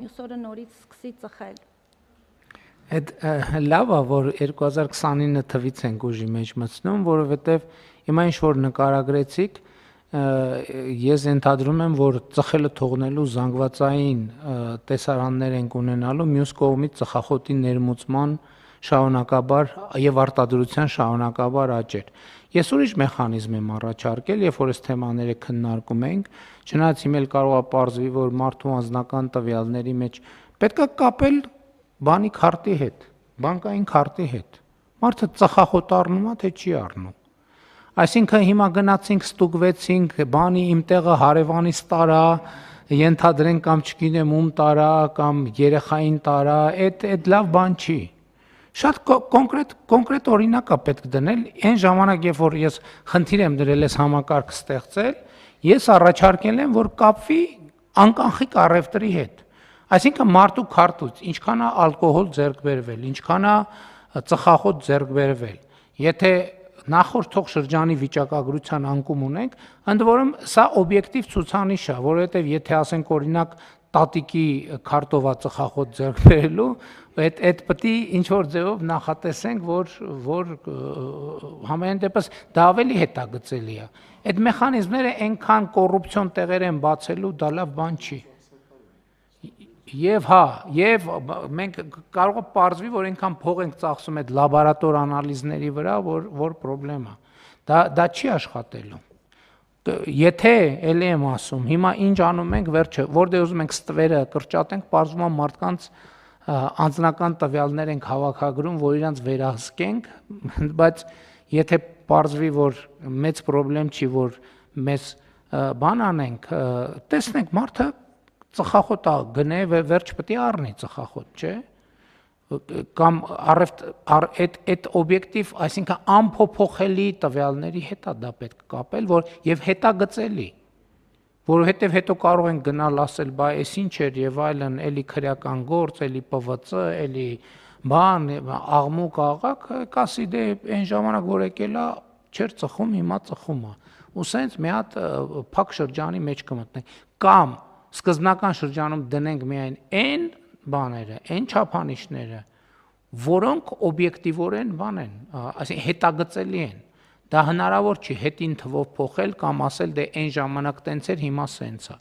Մյուս օրը նորից սկսի ծխել։ Այդ լավ է, որ 2029 թվից ենք ուժի մեջ մտցնում, որովհետև հիմա ինչ որ նկարագրեցիք, ես ենթադրում եմ, որ ծխելը թողնելու զանգվածային տեսարաններ ենք ունենալու, մյուս կողմից ծխախոտի ներմուծման շարունակաբար եւ արտադրության շարունակաբար աճեր։ Ես ուրիշ մեխանիզմ եմ առաջարկել, երբ որ այս թեմաները քննարկում ենք, չնայած հիմա էլ կարող է պարզվի, որ մարդու անձնական տվյալների մեջ պետք է կապել բանի քարտի հետ, բանկային քարտի հետ։ Մարդը ծխախոտ առնում է, թե չի առնում։ Այսինքն հիմա գնացինք, ստուգվեցինք, բանի իմ տեղը հարևանից տարա, ենթադրենք կամ չգիտեմ ում տարա, կամ երեխային տարա, այդ լավ բան չի։ Շատ կոնկրետ օրինակ է պետք դնել, այն ժամանակ, երբ որ ես խնդիր եմ դրել այս համակարգը ստեղծել, ես առաջարկել եմ, որ կապվի անկանխիկ առևտրի հետ։ Այսինքն մարդու քարտուց ինչքան է ալկոհոլ ձեռք բերվել, ինչքան է ծխախոտ ձեռք բերվել։ Եթե նախորդող շրջանի վիճակագրության անկում ունենք, ընդ որում սա օբյեկտիվ ցուցանիշ է, որովհետև եթե ասենք օրինակ տատիկի քարտով է ծխախոտ ձեռք բերելու, այդ պետք է ինչ որ ձևով նախատեսենք, որ համենայն դեպս դա ավելի հետագծելի է։ Այդ մեխանիզմները այնքան կոռուպցիոն տեղեր են բացելու, դա լավ բան չի։ Եվ մենք կարող է պարզվի, որ այնքան փող ենք ծախսում այդ լաբորատոր անալիզների վրա, որ պրոբլեմ է։ Դա չի աշխատելու։ Եթե ելի եմ ասում, հիմա ինչ անում ենք, վերջը, որտեղ ուզում ենք ստվերը կրճատենք, պարզվում է մարդկանց անձնական տվյալներ ենք հավաքագրում, որ իրանց վերահսկենք, բայց եթե պարզվի, որ մեծ պրոբլեմ չի, որ մեզ բան անենք, տեսնենք մարդը ծխախոտ գնե, վերջ պետք է առնի ծխախոտ, չէ՞։ Կամ այդ օբյեկտիվ, այսինքն անփոփոխելի տվյալների հետ է դա պետք կապել, որ եւ հետագծելի, որովհետեւ հետո կարող են գնալ ասել, բայ էս ինչ էր եւ այլն, էլի քրեական գործ, էլի ՊՎԾ, էլի բան, աղմուկ աղակ, կասի դե այն ժամանակ որ եկել է, չէր ծխում, հիմա ծխում է։ Ու սենց մի հատ փակ շրջանի մեջ կմտնենք, կամ սկզբնական շրջանում դնենք միայն այն բաները, այն չափանիշները, որոնք օբյեկտիվորեն բան են, այսինքն հետագծելի են։ Դա հնարավոր չի հետին թվով փոխել կամ ասել դե այն ժամանակ տենց էր, հիմա սենց է։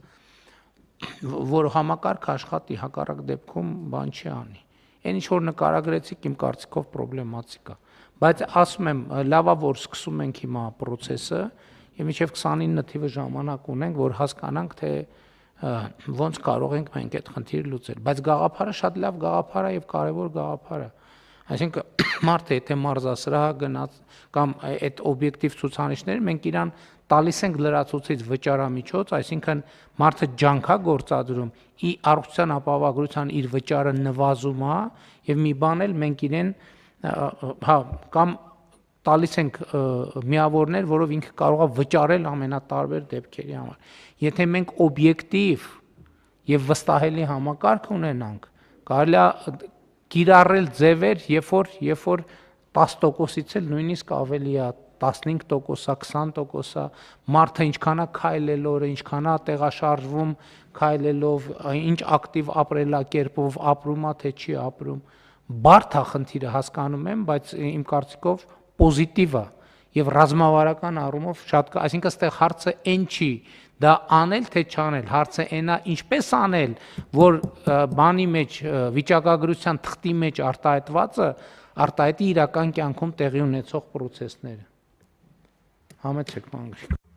Որ համակարգ աշխատի, հակառակ դեպքում բան չի անի։ Այն ինչ որ նկարագրեցիք, իմ կարծիքով պրոբլեմատիկ է։ Բայց ասում եմ, լավա որ սկսում ենք հիմա process-ը, եւ մինչեւ 29 թիվը ժամանակ ունենք, որ հասկանանք, թե ոնց կարող ենք մենք այդ խնդիրը լուծել, բայց գաղափարը շատ լավ գաղափար է եւ կարեւոր գաղափար է։ Այսինքն մարդը եթե մարզասրահ գնաց կամ այդ օբյեկտիվ ցուցանիշները մենք իրան տալիս ենք լրացուցիչ վճարամիջոց, այսինքն մարդը ջանքա գործադրում, ի առողջության ապահովագրության իր վճարը նվազում է եւ մի բան էլ մենք իրեն կամ տալիս ենք միավորներ, որով ինքը կարող է վճարել ամենատարբեր դեպքերի համար։ Եթե մենք օբյեկտիվ եւ վստահելի համակարգ ունենանք, կարելի է կիրառել ձևեր, երբ որ 10%-ից էլ նույնիսկ ավելի է, 15%-ա, 20%-ա, մարդը ինչքան է քայլելով, ինչքան է տեղաշարժվում քայլելով, ինչ ակտիվ ապրելակերպով ապրում է, թե չի ապրում։ Բարդ է խնդիրը հասկանում եմ, բայց իմ կարծիքով պոզիտիվ է եւ ռազմավարական առումով շատ, այսինքն այստեղ հարցը այն չի, դա անել թե չանել, հարցը այն է ինչպես անել, որ բանի մեջ վիճակագրության թղթի մեջ արտահայտվածը արտահայտի իրական կյանքում տեղի ունեցող process-ները։ Համեցեք մանգրիկ։